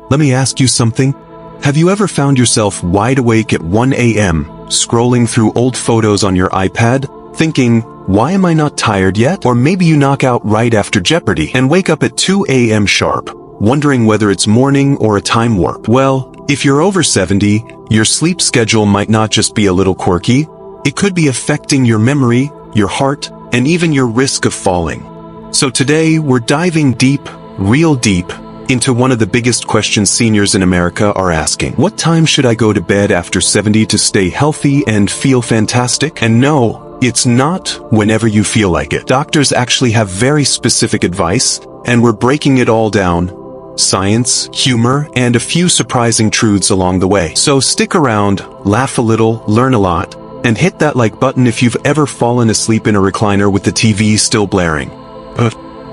Let me ask you something. Have you ever found yourself wide awake at 1 a.m., scrolling through old photos on your iPad, thinking, why am I not tired yet? Or maybe you knock out right after Jeopardy and wake up at 2 a.m. sharp, wondering whether it's morning or a time warp. Well, if you're over 70, your sleep schedule might not just be a little quirky, it could be affecting your memory, your heart, and even your risk of falling. So today, we're diving deep, real deep, into one of the biggest questions seniors in America are asking. What time should I go to bed after 70 to stay healthy and feel fantastic? And no, it's not whenever you feel like it. Doctors actually have very specific advice, and we're breaking it all down. Science, humor, and a few surprising truths along the way. So stick around, laugh a little, learn a lot, and hit that like button if you've ever fallen asleep in a recliner with the TV still blaring.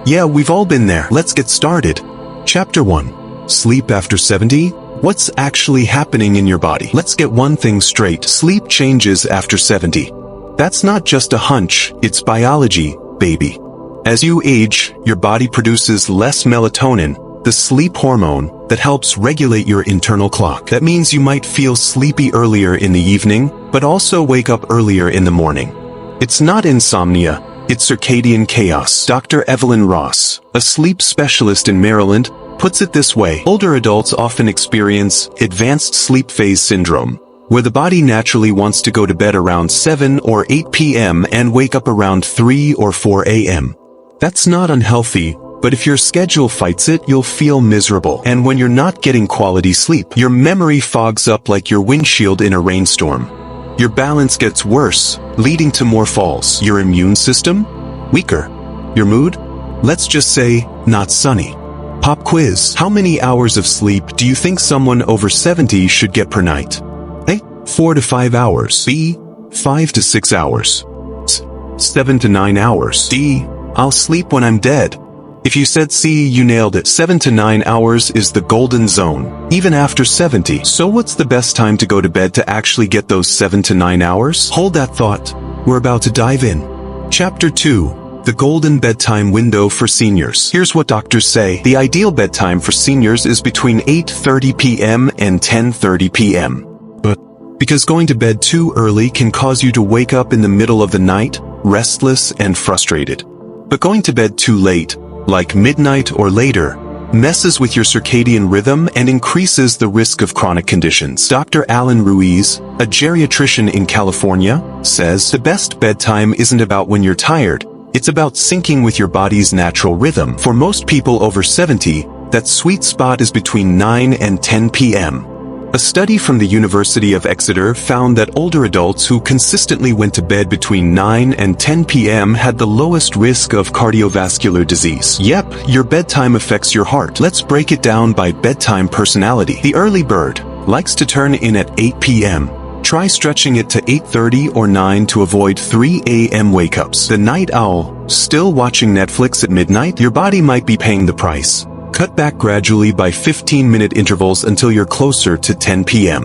Yeah, we've all been there. Let's get started. Chapter 1. Sleep after 70? What's actually happening in your body? Let's get one thing straight. Sleep changes after 70. That's not just a hunch, it's biology, baby. As you age, your body produces less melatonin, the sleep hormone that helps regulate your internal clock. That means you might feel sleepy earlier in the evening, but also wake up earlier in the morning. It's not insomnia, it's circadian chaos. Dr. Evelyn Ross, a sleep specialist in Maryland, puts it this way. Older adults often experience advanced sleep phase syndrome, where the body naturally wants to go to bed around 7 or 8 p.m. and wake up around 3 or 4 a.m. That's not unhealthy, but if your schedule fights it, you'll feel miserable. And when you're not getting quality sleep, your memory fogs up like your windshield in a rainstorm. Your balance gets worse, leading to more falls. Your immune system? Weaker. Your mood? Let's just say, not sunny. Pop quiz. How many hours of sleep do you think someone over 70 should get per night? A. 4 to 5 hours. B. 5 to 6 hours. C. 7 to 9 hours. D. I'll sleep when I'm dead. If you said C, you nailed it. 7 to 9 hours is the golden zone, even after 70. So what's the best time to go to bed to actually get those 7 to 9 hours? Hold that thought. We're about to dive in. Chapter 2. The golden bedtime window for seniors. Here's what doctors say. The ideal bedtime for seniors is between 8:30 p.m. and 10:30 p.m. But because going to bed too early can cause you to wake up in the middle of the night, restless and frustrated. But going to bed too late, like midnight or later, messes with your circadian rhythm and increases the risk of chronic conditions. Dr. Alan Ruiz, a geriatrician in California, says the best bedtime isn't about when you're tired, it's about syncing with your body's natural rhythm. For most people over 70, that sweet spot is between 9 and 10 p.m. A study from the University of Exeter found that older adults who consistently went to bed between 9 and 10 p.m. had the lowest risk of cardiovascular disease. Yep, your bedtime affects your heart. Let's break it down by bedtime personality. The early bird likes to turn in at 8 p.m. Try stretching it to 8:30 or 9 to avoid 3 a.m. wake-ups. The night owl, still watching Netflix at midnight? Your body might be paying the price. Cut back gradually by 15-minute intervals until you're closer to 10 p.m.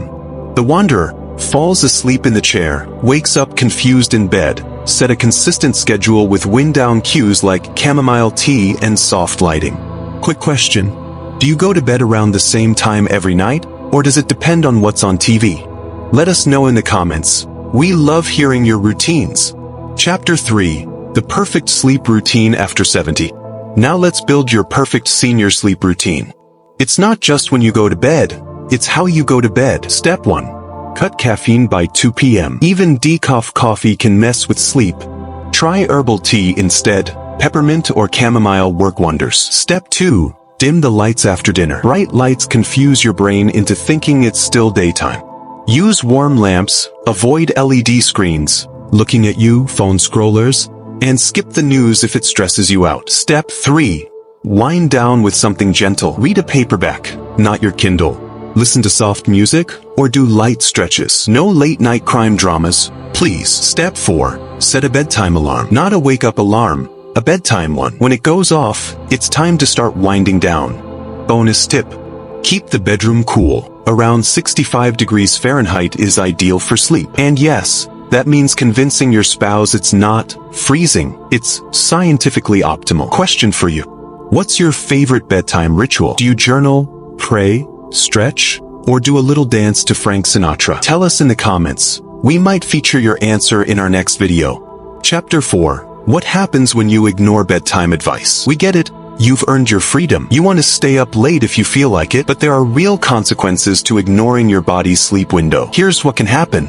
The wanderer falls asleep in the chair, wakes up confused in bed. Set a consistent schedule with wind-down cues like chamomile tea and soft lighting. Quick question. Do you go to bed around the same time every night, or does it depend on what's on TV? Let us know in the comments. We love hearing your routines. Chapter 3. The perfect sleep routine after 70. Now let's build your perfect senior sleep routine. It's not just when you go to bed, it's how you go to bed. Step 1. Cut caffeine by 2 p.m. Even decaf coffee can mess with sleep. Try herbal tea instead. Peppermint or chamomile work wonders. Step 2. Dim the lights after dinner. Bright lights confuse your brain into thinking it's still daytime. Use warm lamps, avoid LED screens, looking at you, phone scrollers, and skip the news if it stresses you out. Step 3. Wind down with something gentle. Read a paperback, not your Kindle. Listen to soft music, or do light stretches. No late-night crime dramas, please. Step 4. Set a bedtime alarm. Not a wake-up alarm, a bedtime one. When it goes off, it's time to start winding down. Bonus tip. Keep the bedroom cool. Around 65 degrees Fahrenheit is ideal for sleep. And yes, that means convincing your spouse it's not freezing. It's scientifically optimal. Question for you. What's your favorite bedtime ritual? Do you journal, pray, stretch, or do a little dance to Frank Sinatra? Tell us in the comments. We might feature your answer in our next video. Chapter 4. What happens when you ignore bedtime advice? We get it. You've earned your freedom. You want to stay up late if you feel like it, but there are real consequences to ignoring your body's sleep window. Here's what can happen.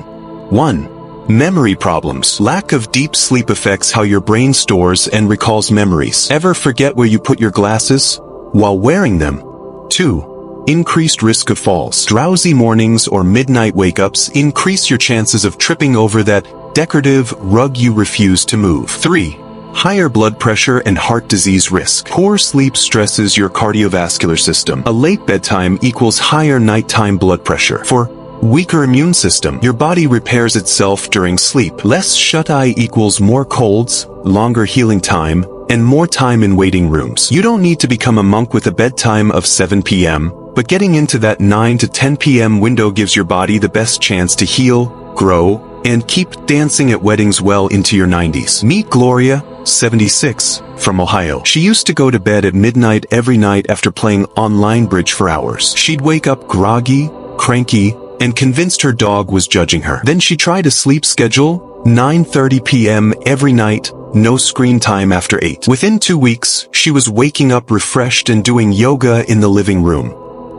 1. Memory problems. Lack of deep sleep affects how your brain stores and recalls memories. Ever forget where you put your glasses while wearing them? 2. Increased risk of falls. Drowsy mornings or midnight wake-ups increase your chances of tripping over that decorative rug you refuse to move. 3. Higher blood pressure and heart disease risk. Poor sleep stresses your cardiovascular system. A late bedtime equals higher nighttime blood pressure. 4. Weaker immune system. Your body repairs itself during sleep. Less shut-eye equals more colds, longer healing time, and more time in waiting rooms. You don't need to become a monk with a bedtime of 7 p.m., but getting into that 9 to 10 p.m. window gives your body the best chance to heal, grow, and keep dancing at weddings well into your 90s. Meet Gloria, 76, from Ohio. She used to go to bed at midnight every night after playing online bridge for hours. She'd wake up groggy, cranky, and convinced her dog was judging her. Then she tried a sleep schedule, 9:30 p.m. every night, no screen time after 8. Within 2 weeks, she was waking up refreshed and doing yoga in the living room.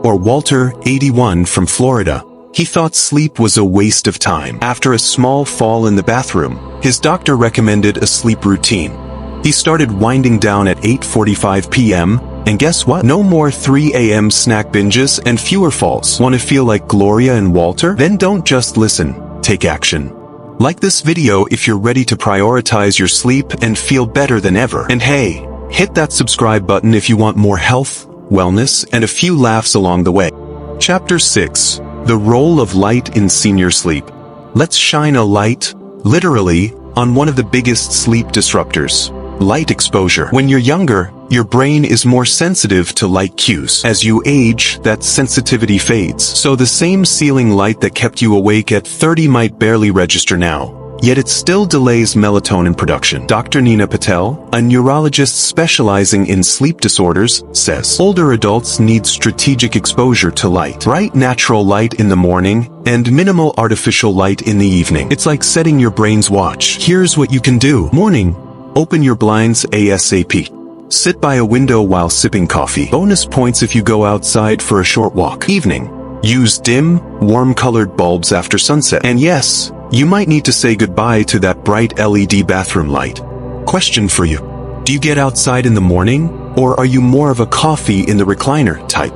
Or Walter, 81, from Florida. He thought sleep was a waste of time. After a small fall in the bathroom, his doctor recommended a sleep routine. He started winding down at 8:45 p.m., and guess what? No more 3 a.m. snack binges and fewer falls. Want to feel like Gloria and Walter? Then don't just listen, take action. Like this video if you're ready to prioritize your sleep and feel better than ever. And hey, hit that subscribe button if you want more health, wellness, and a few laughs along the way. Chapter 6. The role of light in senior sleep. Let's shine a light, literally, on one of the biggest sleep disruptors. Light exposure. When you're younger, your brain is more sensitive to light cues. As you age, that sensitivity fades. So the same ceiling light that kept you awake at 30 might barely register now. Yet it still delays melatonin production. Dr. Nina Patel, a neurologist specializing in sleep disorders, says older adults need strategic exposure to light. Bright natural light in the morning and minimal artificial light in the evening. It's like setting your brain's watch. Here's what you can do. Morning. Open your blinds ASAP. Sit by a window while sipping coffee. Bonus points if you go outside for a short walk. Evening. Use dim, warm-colored bulbs after sunset. And yes, you might need to say goodbye to that bright LED bathroom light. Question for you. Do you get outside in the morning, or are you more of a coffee in the recliner type?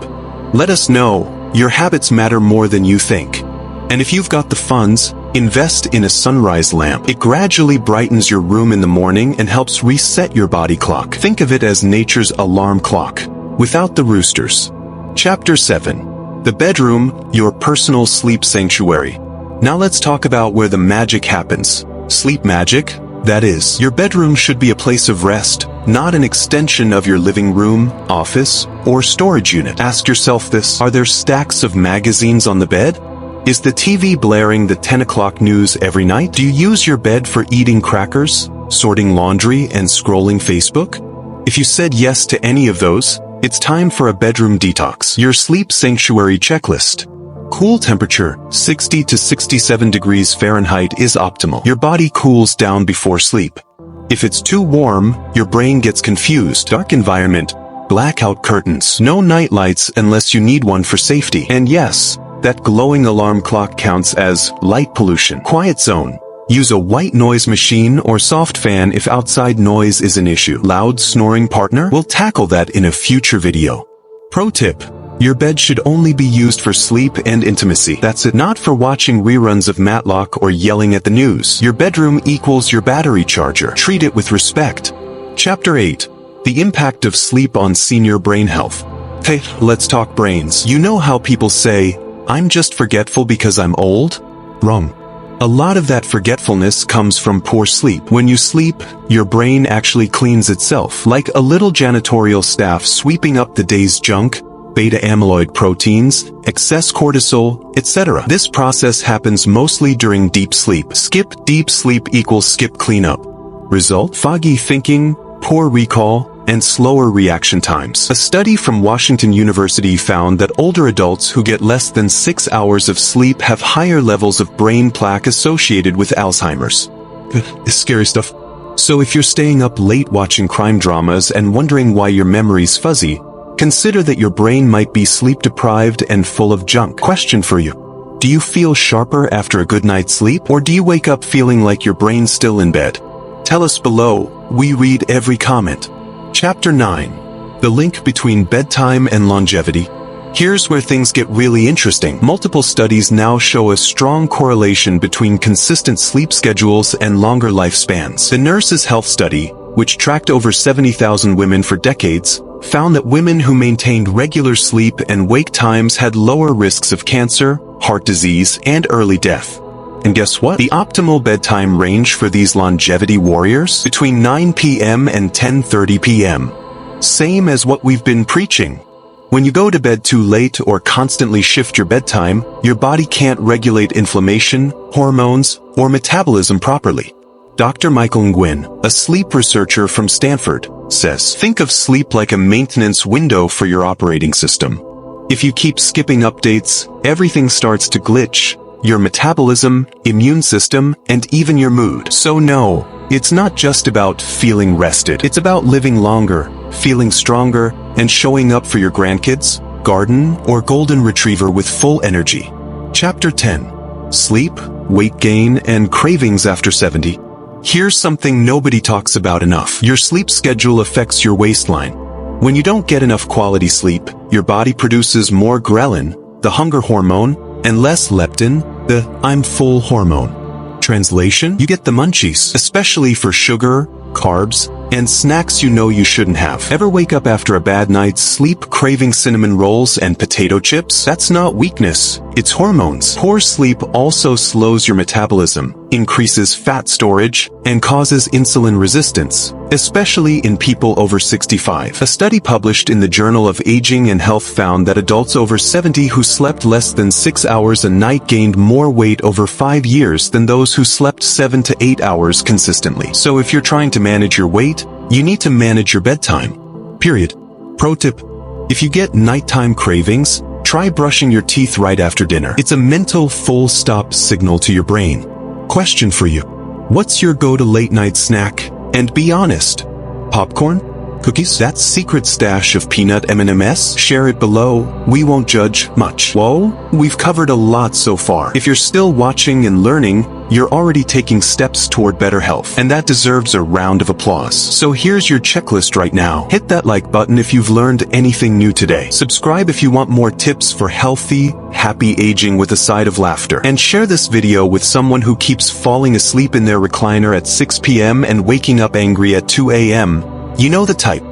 Let us know. Your habits matter more than you think. And if you've got the funds, invest in a sunrise lamp. It gradually brightens your room in the morning and helps reset your body clock. Think of it as nature's alarm clock, without the roosters. Chapter 7. The bedroom, your personal sleep sanctuary. Now let's talk about where the magic happens. Sleep magic, that is. Your bedroom should be a place of rest, not an extension of your living room, office, or storage unit. Ask yourself this: are there stacks of magazines on the bed? Is the TV blaring the 10 o'clock news every night? Do you use your bed for eating crackers, sorting laundry, and scrolling Facebook? If you said yes to any of those, it's time for a bedroom detox. Your sleep sanctuary checklist. Cool temperature, 60 to 67 degrees Fahrenheit is optimal. Your body cools down before sleep. If it's too warm, your brain gets confused. Dark environment, blackout curtains. No night lights unless you need one for safety. And yes, that glowing alarm clock counts as light pollution. Quiet zone. Use a white noise machine or soft fan if outside noise is an issue. Loud snoring partner? We'll tackle that in a future video. Pro tip: your bed should only be used for sleep and intimacy. That's it. Not for watching reruns of Matlock or yelling at the news. Your bedroom equals your battery charger. Treat it with respect. Chapter 8. The impact of sleep on senior brain health. Hey, let's talk brains. You know how people say, "I'm just forgetful because I'm old?" Wrong. A lot of that forgetfulness comes from poor sleep. When you sleep, your brain actually cleans itself, like a little janitorial staff sweeping up the day's junk, beta-amyloid proteins, excess cortisol, etc. This process happens mostly during deep sleep. Skip deep sleep equals skip cleanup. Result: foggy thinking, poor recall, and slower reaction times. A study from Washington University found that older adults who get less than 6 hours of sleep have higher levels of brain plaque associated with Alzheimer's. It's scary stuff. So if you're staying up late watching crime dramas and wondering why your memory's fuzzy, consider that your brain might be sleep-deprived and full of junk. Question for you. Do you feel sharper after a good night's sleep, or do you wake up feeling like your brain's still in bed? Tell us below. We read every comment. Chapter 9. The link between bedtime and longevity. Here's where things get really interesting. Multiple studies now show a strong correlation between consistent sleep schedules and longer lifespans. The Nurses' Health Study, which tracked over 70,000 women for decades, found that women who maintained regular sleep and wake times had lower risks of cancer, heart disease, and early death. And guess what? The optimal bedtime range for these longevity warriors? Between 9 p.m. and 10:30 p.m. Same as what we've been preaching. When you go to bed too late or constantly shift your bedtime, your body can't regulate inflammation, hormones, or metabolism properly. Dr. Michael Nguyen, a sleep researcher from Stanford, says, think of sleep like a maintenance window for your operating system. If you keep skipping updates, everything starts to glitch. Your metabolism, immune system, and even your mood. So no, it's not just about feeling rested. It's about living longer, feeling stronger, and showing up for your grandkids, garden, or golden retriever with full energy. Chapter 10. Sleep, weight gain, and cravings after 70. Here's something nobody talks about enough. Your sleep schedule affects your waistline. When you don't get enough quality sleep, your body produces more ghrelin, the hunger hormone, and less leptin, the I'm full hormone. Translation? You get the munchies, especially for sugar, carbs, and snacks you know you shouldn't have. Ever wake up after a bad night's sleep craving cinnamon rolls and potato chips? That's not weakness, it's hormones. Poor sleep also slows your metabolism, increases fat storage, and causes insulin resistance, especially in people over 65. A study published in the Journal of Aging and Health found that adults over 70 who slept less than 6 hours a night gained more weight over 5 years than those who slept 7 to 8 hours consistently. So if you're trying to manage your weight, you need to manage your bedtime. Period. Pro tip: if you get nighttime cravings, try brushing your teeth right after dinner. It's a mental full stop signal to your brain. Question for you. What's your go-to late night snack? And be honest. Popcorn? Cookies? That secret stash of peanut M&Ms? Share it below. We won't judge much. Whoa, we've covered a lot so far. If you're still watching and learning, you're already taking steps toward better health. And that deserves a round of applause. So here's your checklist right now. Hit that like button if you've learned anything new today. Subscribe if you want more tips for healthy, happy aging with a side of laughter. And share this video with someone who keeps falling asleep in their recliner at 6 p.m. and waking up angry at 2 a.m. You know the type.